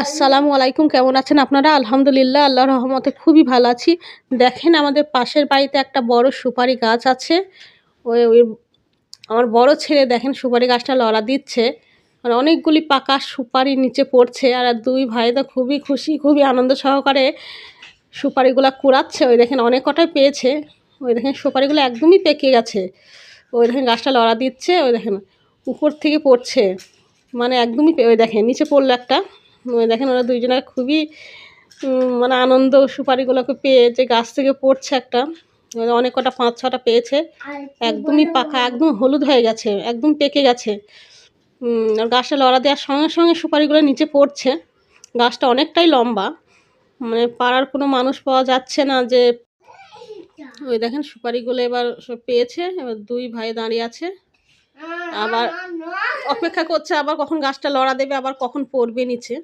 আসসালামু আলাইকুম, কেমন আছেন আপনারা? আলহামদুলিল্লাহ, আল্লাহর রহমতে খুবই ভালো আছি। দেখেন আমাদের পাশের বাড়িতে একটা বড় সুপারি গাছ আছে। ওই ওই আমার বড় ছেলে দেখেন সুপারি গাছটা লড়া দিচ্ছে। মানে অনেকগুলি পাকা সুপারি নিচে পড়ছে আর ২ ভাই তো খুবই খুশি, খুবই আনন্দ সহকারে সুপারিগুলা কুড়াচ্ছে। ওই দেখেন অনেক কটাই পেয়েছে। ওই দেখেন সুপারিগুলো একদমই পেকে গেছে। ওই দেখেন গাছটা লড়া দিচ্ছে, ওই দেখেন উপর থেকে পড়ছে। মানে একদমই ওই দেখেন নিচে পড়লো একটা। ওই দেখেন ওরা ২ জনে খুবই মানে আনন্দ সুপারিগুলোকে পেয়ে যে গাছ থেকে পড়ছে একটা। অনেক কটা ৫-৬ টা পেয়েছে। একদমই পাকা, একদম হলুদ হয়ে গেছে, একদম পেকে গেছে। আর গাছটা লড়া দেওয়ার সঙ্গে, সঙ্গে সুপারিগুলো নিচে পড়ছে। গাছটা অনেকটাই লম্বা। মানে পাড়ার কোনো মানুষ পাওয়া যাচ্ছে না যে ওই দেখেন সুপারিগুলো এবার সব পেয়েছে। এবার ২ ভাই দাঁড়িয়ে আছে। আবার অপেক্ষা করছে আবার কখন গাছটা লড়া দেবে, আবার কখন পড়বে নিচে।